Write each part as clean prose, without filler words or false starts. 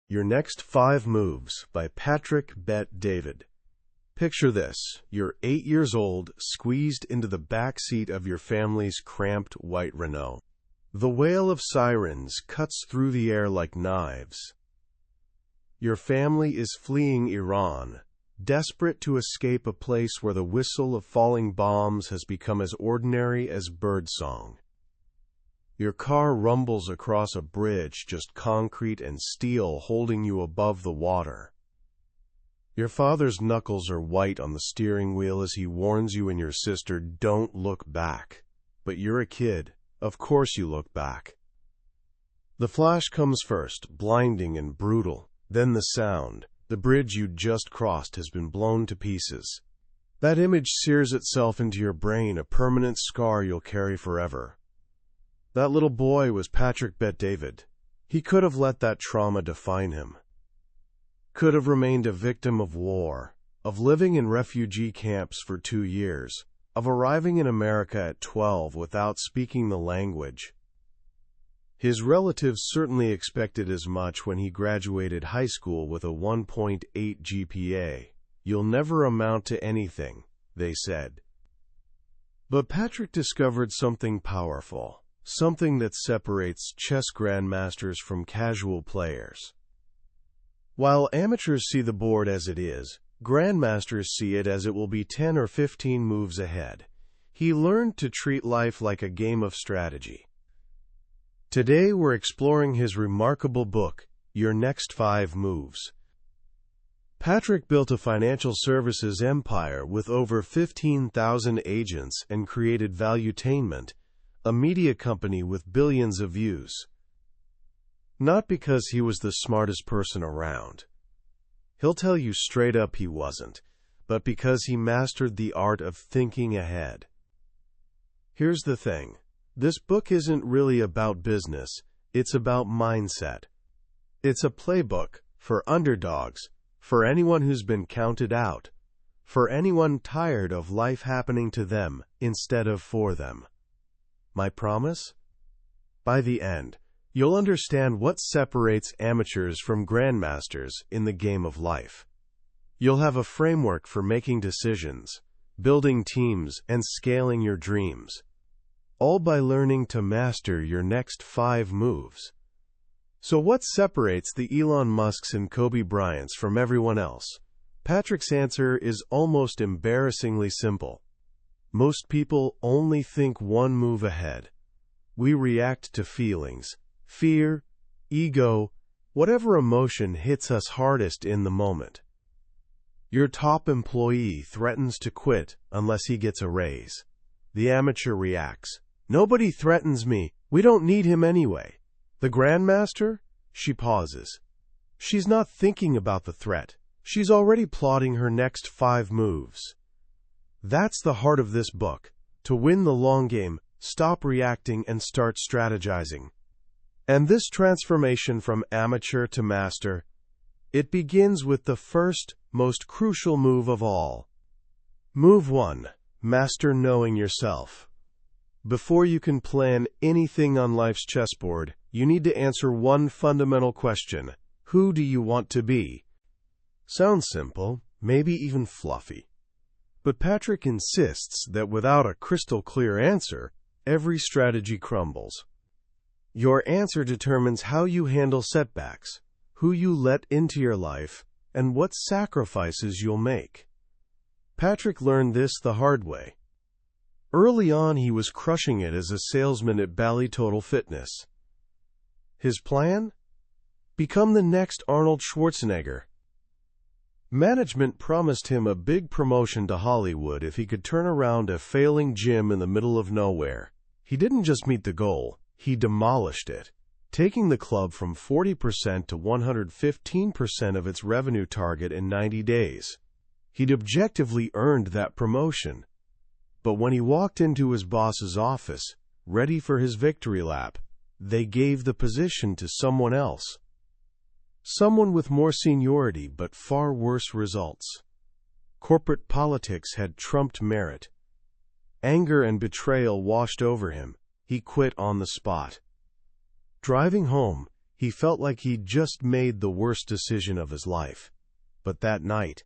Your Next 5 Moves by Patrick Bet-David. Picture this. You're 8 years old, squeezed into the back seat of your family's cramped white Renault. The wail of sirens cuts through the air like knives. Your family is fleeing Iran, desperate to escape a place where the whistle of falling bombs has become as ordinary as birdsong. Your car rumbles across a bridge, just concrete and steel holding you above the water. Your father's knuckles are white on the steering wheel as he warns you and your sister, don't look back. But you're a kid. Of course you look back. The flash comes first, blinding and brutal. Then the sound. The bridge you just crossed has been blown to pieces. That image sears itself into your brain, a permanent scar you'll carry forever. That little boy was Patrick Bet-David. He could have let that trauma define him. Could have remained a victim of war, of living in refugee camps for 2 years, of arriving in America at 12 without speaking the language. His relatives certainly expected as much when he graduated high school with a 1.8 GPA. You'll never amount to anything, they said. But Patrick discovered something powerful. Something that separates chess grandmasters from casual players. While amateurs see the board as it is, grandmasters see it as it will be 10 or 15 moves ahead. He learned to treat life like a game of strategy. Today we're exploring his remarkable book, Your Next 5 Moves. Patrick built a financial services empire with over 15,000 agents and created Valuetainment, a media company with billions of views. Not because he was the smartest person around. He'll tell you straight up he wasn't, but because he mastered the art of thinking ahead. Here's the thing. This book isn't really about business, it's about mindset. It's a playbook for underdogs, for anyone who's been counted out, for anyone tired of life happening to them instead of for them. My promise? By the end, you'll understand what separates amateurs from grandmasters in the game of life. You'll have a framework for making decisions, building teams, and scaling your dreams. All by learning to master your next 5 moves. So what separates the Elon Musks and Kobe Bryants from everyone else? Patrick's answer is almost embarrassingly simple. Most people only think one move ahead. We react to feelings, fear, ego, whatever emotion hits us hardest in the moment. Your top employee threatens to quit unless he gets a raise. The amateur reacts. Nobody threatens me. We don't need him anyway. The grandmaster? She pauses. She's not thinking about the threat. She's already plotting her next 5 moves. That's the heart of this book. To win the long game, stop reacting and start strategizing. And this transformation from amateur to master, it begins with the first, most crucial move of all. Move 1. Master knowing yourself. Before you can plan anything on life's chessboard, you need to answer one fundamental question. Who do you want to be? Sounds simple, maybe even fluffy. But Patrick insists that without a crystal clear answer, every strategy crumbles. Your answer determines how you handle setbacks, who you let into your life, and what sacrifices you'll make. Patrick learned this the hard way. Early on, he was crushing it as a salesman at Bally Total Fitness. His plan? Become the next Arnold Schwarzenegger. Management promised him a big promotion to Hollywood if he could turn around a failing gym in the middle of nowhere. He didn't just meet the goal, he demolished it, taking the club from 40% to 115% of its revenue target in 90 days. He'd objectively earned that promotion. But when he walked into his boss's office, ready for his victory lap, they gave the position to someone else. Someone with more seniority but far worse results. Corporate politics had trumped merit. Anger and betrayal washed over him. He quit on the spot. Driving home, He felt like he'd just made the worst decision of his life. But that night,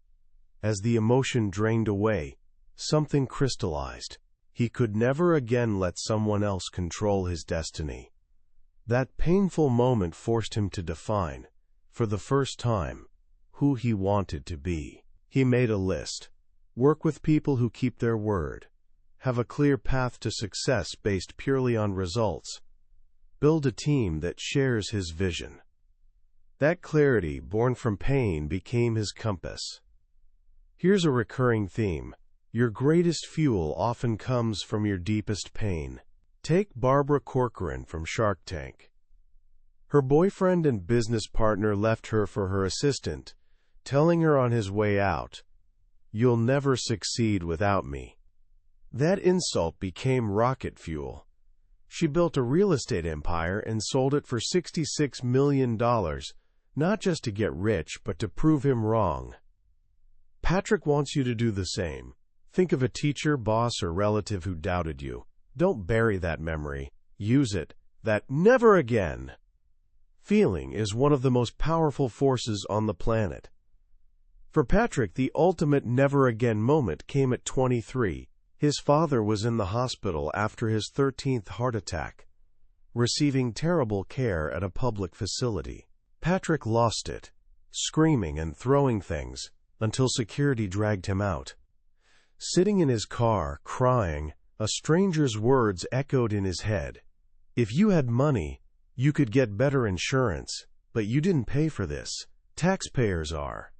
as the emotion drained away, something crystallized. He could never again let someone else control his destiny. That painful moment forced him to define, for the first time, who he wanted to be. He made a list. Work with people who keep their word. Have a clear path to success based purely on results. Build a team that shares his vision. That clarity, born from pain, became his compass. Here's a recurring theme. Your greatest fuel often comes from your deepest pain. Take Barbara Corcoran from Shark Tank. Her boyfriend and business partner left her for her assistant, telling her on his way out, "You'll never succeed without me." That insult became rocket fuel. She built a real estate empire and sold it for $66 million, not just to get rich, but to prove him wrong. Patrick wants you to do the same. Think of a teacher, boss, or relative who doubted you. Don't bury that memory. Use it. That "never again" feeling is one of the most powerful forces on the planet. For Patrick, the ultimate never again moment came at 23. His father was in the hospital after his 13th heart attack, receiving terrible care at a public facility. Patrick lost it, screaming and throwing things, until security dragged him out. Sitting in his car, crying, a stranger's words echoed in his head. "If you had money, you could get better insurance, but you didn't pay for this. Taxpayers are."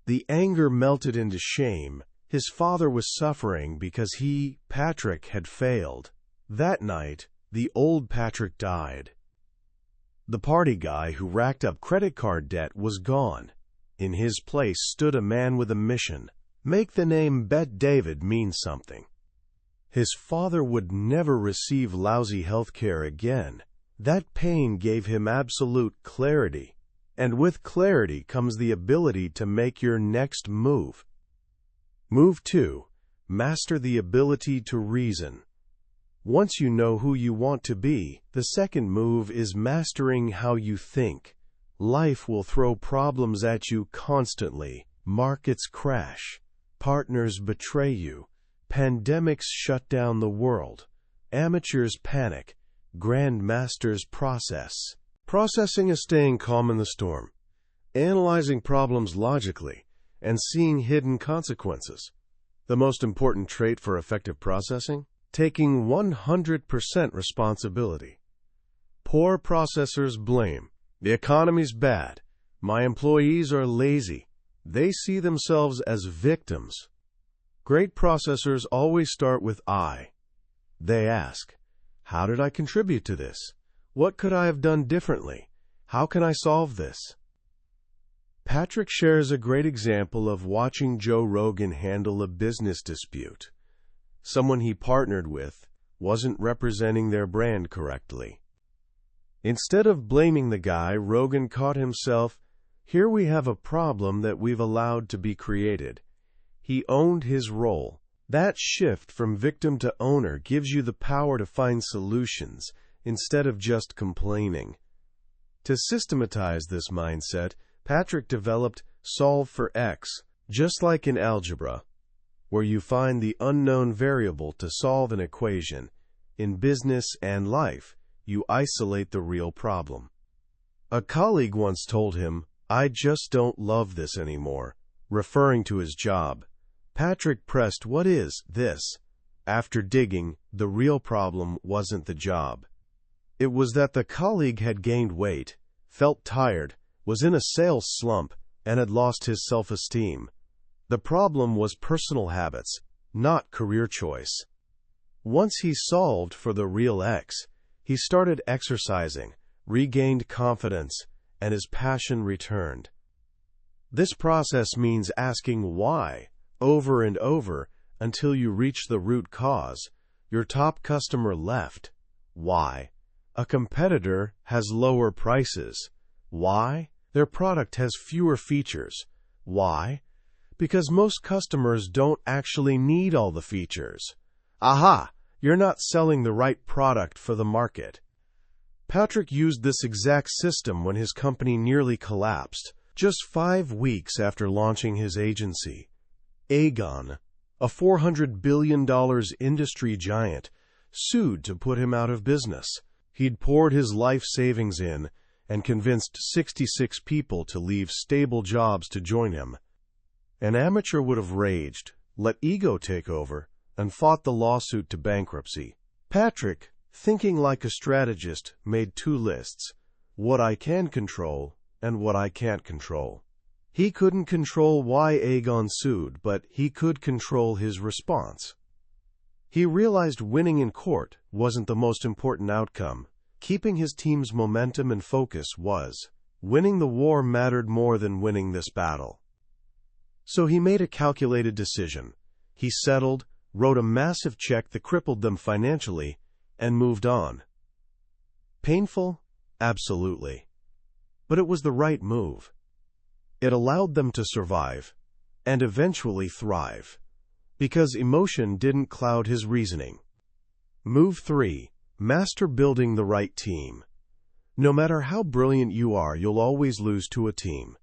The anger melted into shame. His father was suffering because he, Patrick, had failed. That night, the old Patrick died. The party guy who racked up credit card debt was gone. In his place stood a man with a mission: make the name Bet David mean something. His father would never receive lousy health care again. That pain gave him absolute clarity. And with clarity comes the ability to make your next move. Move 2. Master the ability to reason. Once you know who you want to be, the second move is mastering how you think. Life will throw problems at you constantly. Markets crash. Partners betray you. Pandemics shut down the world. Amateurs panic. Grandmasters process. Processing is staying calm in the storm, analyzing problems logically, and seeing hidden consequences. The most important trait for effective processing? Taking 100% responsibility. Poor processors blame. The economy's bad. My employees are lazy. They see themselves as victims. Great processors always start with I. They ask, how did I contribute to this? What could I have done differently? How can I solve this? Patrick shares a great example of watching Joe Rogan handle a business dispute. Someone he partnered with wasn't representing their brand correctly. Instead of blaming the guy, Rogan caught himself, "Here we have a problem that we've allowed to be created." He owned his role. That shift from victim to owner gives you the power to find solutions instead of just complaining. To systematize this mindset, Patrick developed Solve for X, just like in algebra, where you find the unknown variable to solve an equation. In business and life, you isolate the real problem. A colleague once told him, "I just don't love this anymore," referring to his job. Patrick pressed, "What is this?" After digging, the real problem wasn't the job. It was that the colleague had gained weight, felt tired, was in a sales slump, and had lost his self-esteem. The problem was personal habits, not career choice. Once he solved for the real X, he started exercising, regained confidence, and his passion returned. This process means asking why over and over until you reach the root cause. Your top customer left. Why? A competitor has lower prices. Why? Their product has fewer features. Why? Because most customers don't actually need all the features. Aha! You're not selling the right product for the market. Patrick used this exact system when his company nearly collapsed, just 5 weeks after launching his agency. Akin, a $400 billion industry giant, sued to put him out of business. He'd poured his life savings in and convinced 66 people to leave stable jobs to join him. An amateur would have raged, let ego take over, and fought the lawsuit to bankruptcy. Patrick, thinking like a strategist, made 2 lists: what I can control and what I can't control. He couldn't control why Akin sued, but he could control his response. He realized winning in court wasn't the most important outcome. Keeping his team's momentum and focus was. Winning the war mattered more than winning this battle. So he made a calculated decision. He settled, wrote a massive check that crippled them financially, and moved on. Painful? Absolutely. But it was the right move. It allowed them to survive, and eventually thrive, because emotion didn't cloud his reasoning. Move 3. Master building the right team. No matter how brilliant you are, you'll always lose to a team.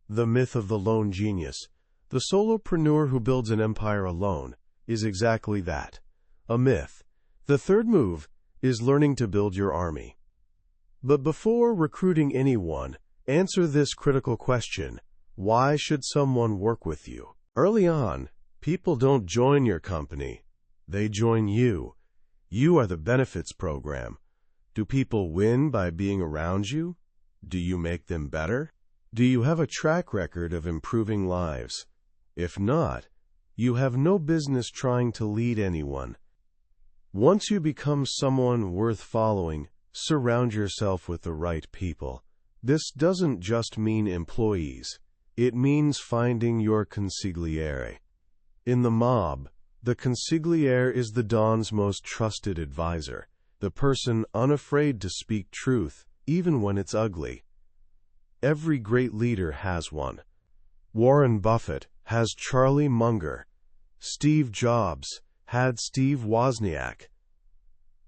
The myth of the lone genius, the solopreneur who builds an empire alone, is exactly that, a myth. The third move is learning to build your army. But before recruiting anyone, answer this critical question: why should someone work with you? Early on, people don't join your company. They join you. You are the benefits program. Do people win by being around you? Do you make them better? Do you have a track record of improving lives? If not, you have no business trying to lead anyone. Once you become someone worth following, surround yourself with the right people. This doesn't just mean employees. It means finding your consigliere. In the mob, the consigliere is the Don's most trusted advisor, the person unafraid to speak truth, even when it's ugly. Every great leader has one. Warren Buffett has Charlie Munger. Steve Jobs had Steve Wozniak.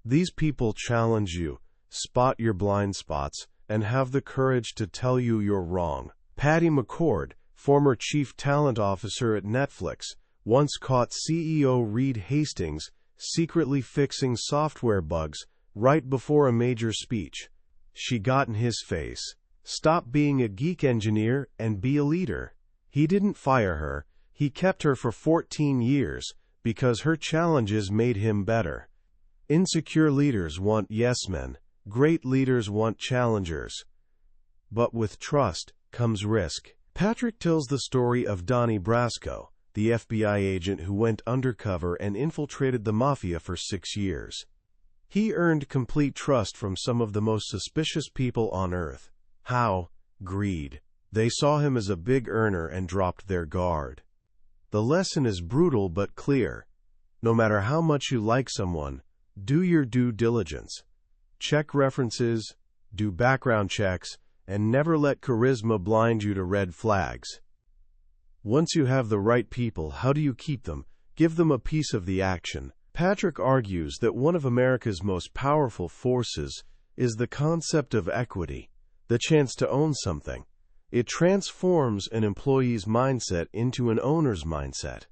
These people challenge you, spot your blind spots, and have the courage to tell you you're wrong. Patty McCord, former chief talent officer at Netflix, once caught CEO Reed Hastings secretly fixing software bugs right before a major speech. She got in his face. Stop being a geek engineer and be a leader. He didn't fire her. He kept her for 14 years because her challenges made him better. Insecure leaders want yes men. Great leaders want challengers. But with trust comes risk. Patrick tells the story of Donnie Brasco, the FBI agent who went undercover and infiltrated the mafia for 6 years. He earned complete trust from some of the most suspicious people on earth. How? Greed. They saw him as a big earner and dropped their guard. The lesson is brutal but clear. No matter how much you like someone, do your due diligence. Check references, do background checks, and never let charisma blind you to red flags. Once you have the right people, how do you keep them? Give them a piece of the action. Patrick argues that one of America's most powerful forces is the concept of equity, the chance to own something. It transforms an employee's mindset into an owner's mindset.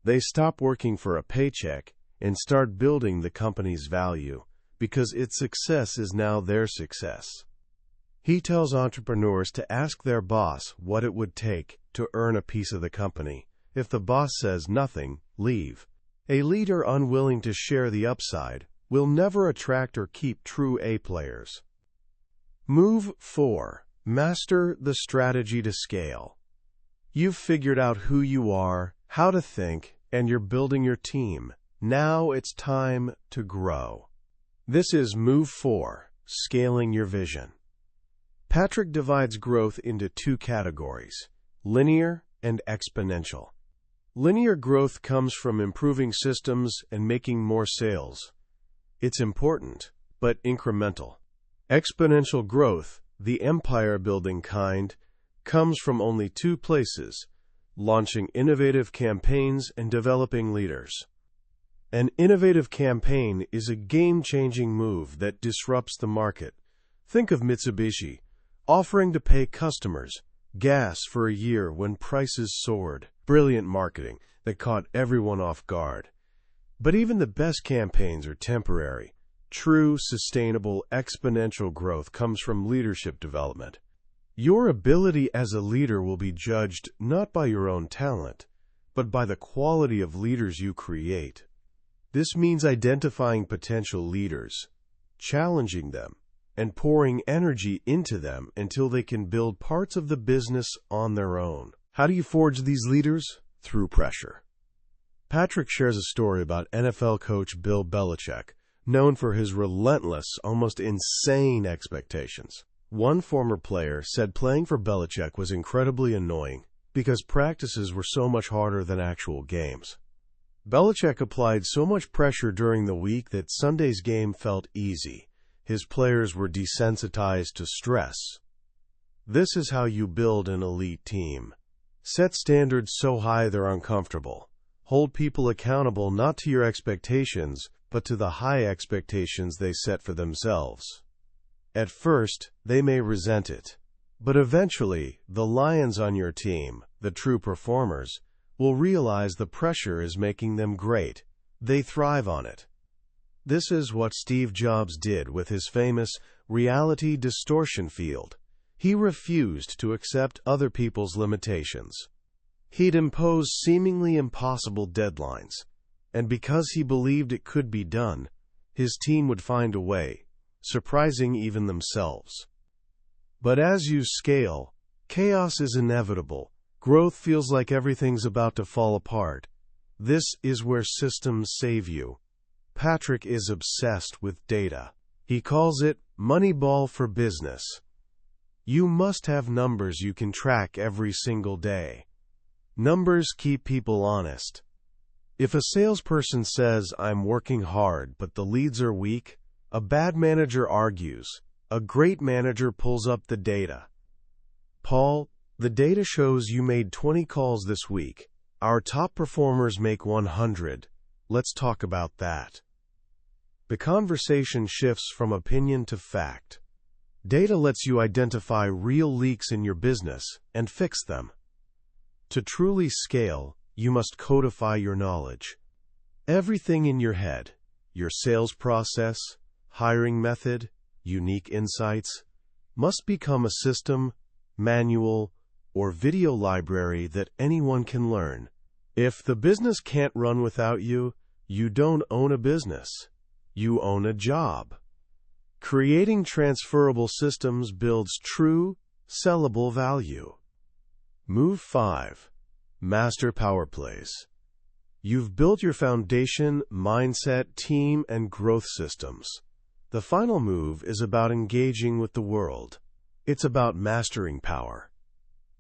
They stop working for a paycheck and start building the company's value, because its success is now their success. He tells entrepreneurs to ask their boss what it would take to earn a piece of the company. If the boss says nothing, leave. A leader unwilling to share the upside will never attract or keep true A players. Move 4. Master the strategy to scale. You've figured out who you are, how to think, and you're building your team. Now it's time to grow. This is Move 4, Scaling Your Vision. Patrick divides growth into 2 categories, linear and exponential. Linear growth comes from improving systems and making more sales. It's important, but incremental. Exponential growth, the empire-building kind, comes from only 2 places: launching innovative campaigns and developing leaders. An innovative campaign is a game-changing move that disrupts the market. Think of Mitsubishi offering to pay customers gas for a year when prices soared. Brilliant marketing that caught everyone off guard. But even the best campaigns are temporary. True, sustainable, exponential growth comes from leadership development. Your ability as a leader will be judged not by your own talent, but by the quality of leaders you create. This means identifying potential leaders, challenging them, and pouring energy into them until they can build parts of the business on their own. How do you forge these leaders? Through pressure. Patrick shares a story about NFL coach Bill Belichick, known for his relentless, almost insane expectations. One former player said playing for Belichick was incredibly annoying because practices were so much harder than actual games. Belichick applied so much pressure during the week that Sunday's game felt easy. His players were desensitized to stress. This is how you build an elite team. Set standards so high they're uncomfortable. Hold people accountable not to your expectations, but to the high expectations they set for themselves. At first, they may resent it, but eventually, the lions on your team, the true performers, will realize the pressure is making them great. They thrive on it. This is what Steve Jobs did with his famous reality distortion field. He refused to accept other people's limitations. He'd impose seemingly impossible deadlines, and because he believed it could be done, his team would find a way, surprising even themselves. But as you scale, chaos is inevitable. Growth feels like everything's about to fall apart. This is where systems save you. Patrick is obsessed with data. He calls it Moneyball for business. You must have numbers you can track every single day. Numbers keep people honest. If a salesperson says, "I'm working hard, but the leads are weak," a bad manager argues. A great manager pulls up the data. "Paul, the data shows you made 20 calls this week. Our top performers make 100. Let's talk about that." The conversation shifts from opinion to fact. Data lets you identify real leaks in your business and fix them. To truly scale, you must codify your knowledge. Everything in your head, your sales process, hiring method, unique insights, must become a system, manual, or video library that anyone can learn. If the business can't run without you, you don't own a business. You own a job. Creating transferable systems builds true, sellable value. Move 5. Master power plays. You've built your foundation, mindset, team, and growth systems. The final move is about engaging with the world. It's about mastering power.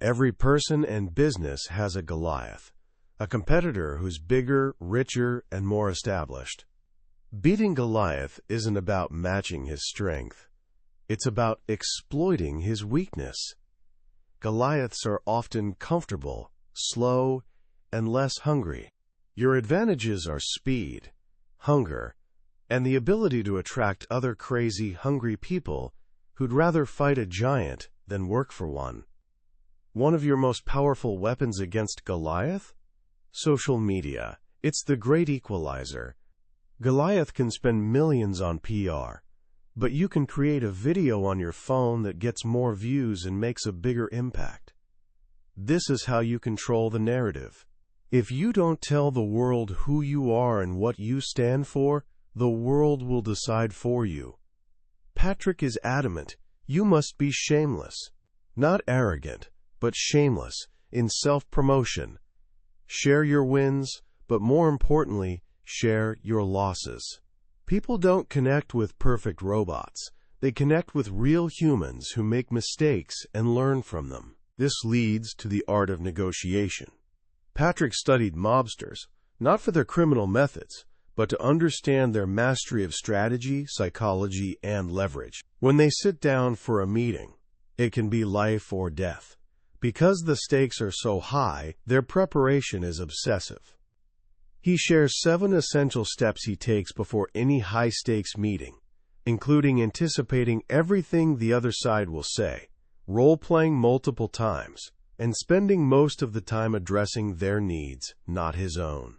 Every person and business has a Goliath, a competitor who's bigger, richer, and more established. Beating Goliath isn't about matching his strength. It's about exploiting his weakness. Goliaths are often comfortable, slow, and less hungry. Your advantages are speed, hunger, and the ability to attract other crazy, hungry people who'd rather fight a giant than work for one. One of your most powerful weapons against Goliath? Social media. It's the great equalizer. Goliath can spend millions on PR, but you can create a video on your phone that gets more views and makes a bigger impact. This is how you control the narrative. If you don't tell the world who you are and what you stand for, the world will decide for you. Patrick is adamant. You must be shameless. Not arrogant, but shameless in self-promotion. Share your wins, but more importantly, share your losses. People don't connect with perfect robots. They connect with real humans who make mistakes and learn from them. This leads to the art of negotiation. Patrick studied mobsters, not for their criminal methods, but to understand their mastery of strategy, psychology, and leverage. When they sit down for a meeting, it can be life or death. Because the stakes are so high, their preparation is obsessive. He shares 7 essential steps he takes before any high-stakes meeting, including anticipating everything the other side will say, role-playing multiple times, and spending most of the time addressing their needs, not his own.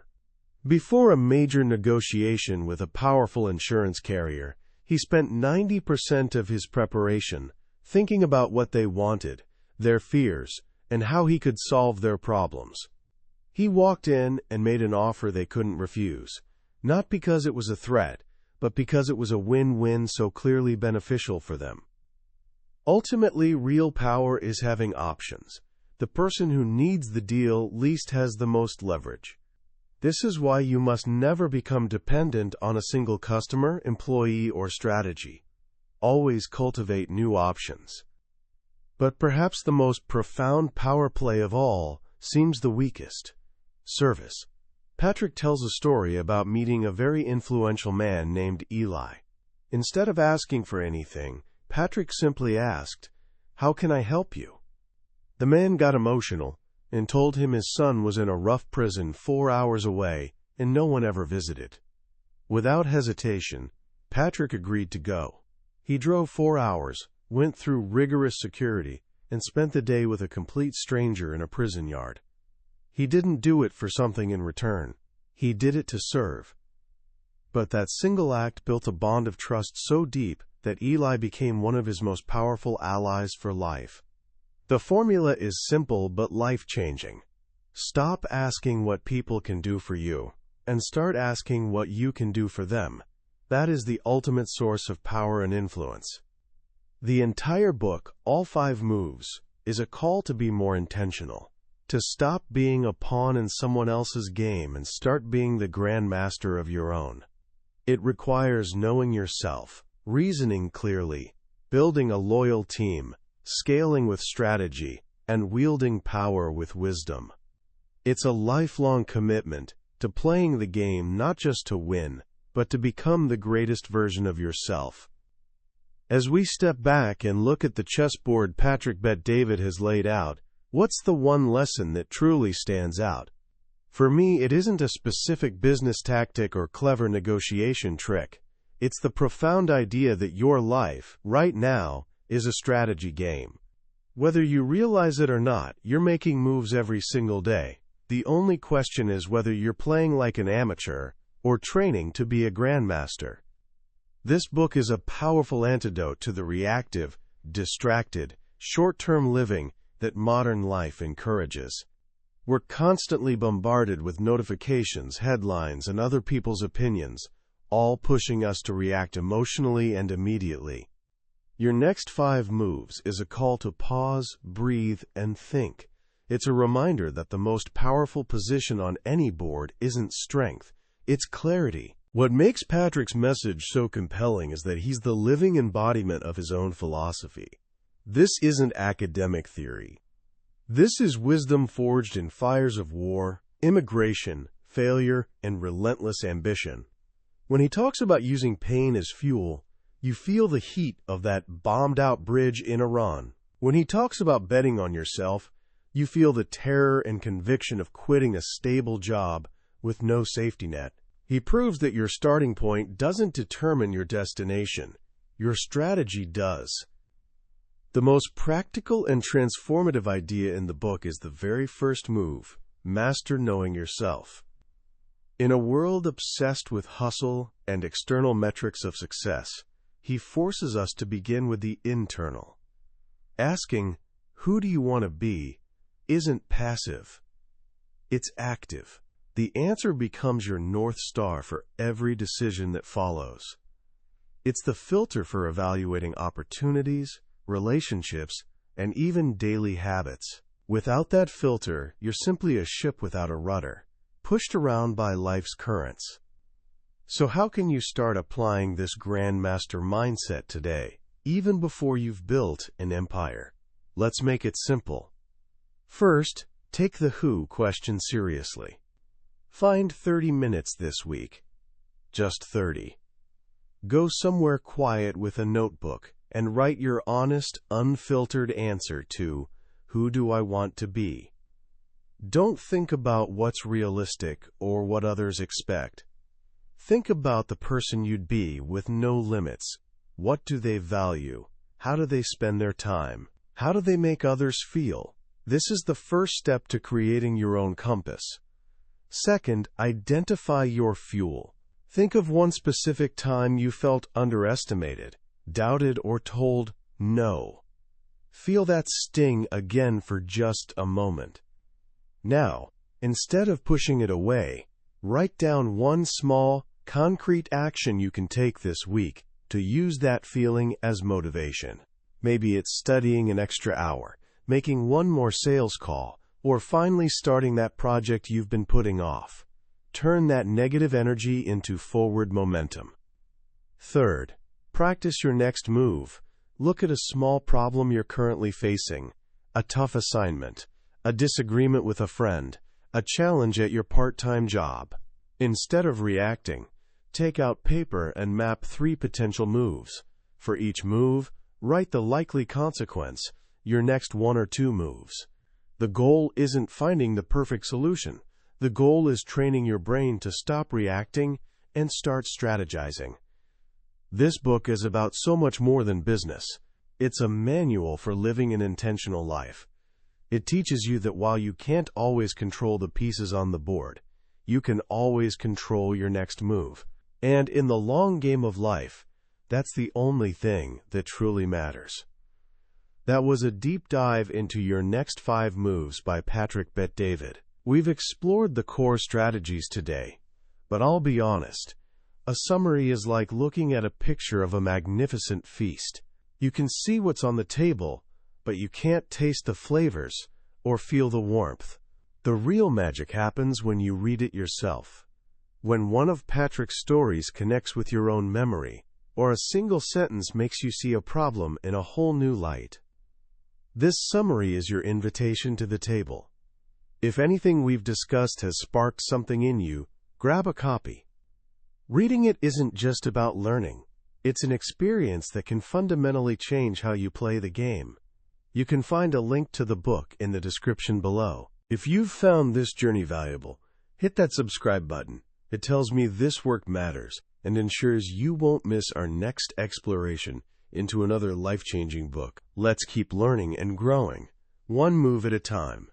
Before a major negotiation with a powerful insurance carrier, he spent 90% of his preparation thinking about what they wanted, their fears, and how he could solve their problems. He walked in and made an offer they couldn't refuse, not because it was a threat, but because it was a win-win so clearly beneficial for them. Ultimately, real power is having options. The person who needs the deal least has the most leverage. This is why you must never become dependent on a single customer, employee, or strategy. Always cultivate new options. But perhaps the most profound power play of all seems the weakest: service. Patrick tells a story about meeting a very influential man named Eli. Instead of asking for anything, Patrick simply asked, "How can I help you?" The man got emotional and told him his son was in a rough prison 4 hours away and no one ever visited. Without hesitation, Patrick agreed to go. He drove 4 hours, went through rigorous security, and spent the day with a complete stranger in a prison yard. He didn't do it for something in return. He did it to serve. But that single act built a bond of trust so deep that Eli became one of his most powerful allies for life. The formula is simple but life-changing. Stop asking what people can do for you, and start asking what you can do for them. That is the ultimate source of power and influence. The entire book, All 5 Moves, is a call to be more intentional, to stop being a pawn in someone else's game and start being the grandmaster of your own. It requires knowing yourself, reasoning clearly, building a loyal team, scaling with strategy, and wielding power with wisdom. It's a lifelong commitment to playing the game not just to win, but to become the greatest version of yourself. As we step back and look at the chessboard Patrick Bet-David has laid out, what's the one lesson that truly stands out? For me, it isn't a specific business tactic or clever negotiation trick. It's the profound idea that your life, right now, is a strategy game. Whether you realize it or not, you're making moves every single day. The only question is whether you're playing like an amateur or training to be a grandmaster. This book is a powerful antidote to the reactive, distracted, short-term living that modern life encourages. We're constantly bombarded with notifications, headlines, and other people's opinions, all pushing us to react emotionally and immediately. Your next 5 moves is a call to pause, breathe, and think. It's a reminder that the most powerful position on any board isn't strength, it's clarity. What makes Patrick's message so compelling is that he's the living embodiment of his own philosophy. This isn't academic theory. This is wisdom forged in fires of war, immigration, failure, and relentless ambition. When he talks about using pain as fuel, you feel the heat of that bombed-out bridge in Iran. When he talks about betting on yourself, you feel the terror and conviction of quitting a stable job with no safety net. He proves that your starting point doesn't determine your destination. Your strategy does. The most practical and transformative idea in the book is the very first move: master knowing yourself. In a world obsessed with hustle and external metrics of success, he forces us to begin with the internal. Asking, "Who do you want to be?" isn't passive. It's active. The answer becomes your North Star for every decision that follows. It's the filter for evaluating opportunities, relationships, and even daily habits. Without that filter, you're simply a ship without a rudder, pushed around by life's currents. So how can you start applying this grandmaster mindset today, even before you've built an empire? Let's make it simple. First, take the who question seriously. Find 30 minutes this week. Just 30. Go somewhere quiet with a notebook and write your honest, unfiltered answer to, "Who do I want to be?" Don't think about what's realistic or what others expect. Think about the person you'd be with no limits. What do they value? How do they spend their time? How do they make others feel? This is the first step to creating your own compass. Second, identify your fuel. Think of one specific time you felt underestimated, doubted, or told no. Feel that sting again for just a moment. Now, instead of pushing it away, write down one small, concrete action you can take this week to use that feeling as motivation. Maybe it's studying an extra hour, making one more sales call, or finally starting that project you've been putting off. Turn that negative energy into forward momentum. Third, practice your next move. Look at a small problem you're currently facing, a tough assignment, a disagreement with a friend, a challenge at your part-time job. Instead of reacting, take out paper and map 3 potential moves. For each move, write the likely consequence, your next 1 or 2 moves. The goal isn't finding the perfect solution. The goal is training your brain to stop reacting and start strategizing. This book is about so much more than business. It's a manual for living an intentional life. It teaches you that while you can't always control the pieces on the board, you can always control your next move. And in the long game of life, that's the only thing that truly matters. That was a deep dive into Your Next 5 Moves by Patrick Bet-David. We've explored the core strategies today, but I'll be honest, a summary is like looking at a picture of a magnificent feast. You can see what's on the table, but you can't taste the flavors or feel the warmth. The real magic happens when you read it yourself. When one of Patrick's stories connects with your own memory, or a single sentence makes you see a problem in a whole new light. This summary is your invitation to the table. If anything we've discussed has sparked something in you, grab a copy. Reading it isn't just about learning. It's an experience that can fundamentally change how you play the game. You can find a link to the book in the description below. If you've found this journey valuable, hit that subscribe button. It tells me this work matters and ensures you won't miss our next exploration into another life-changing book. Let's keep learning and growing, one move at a time.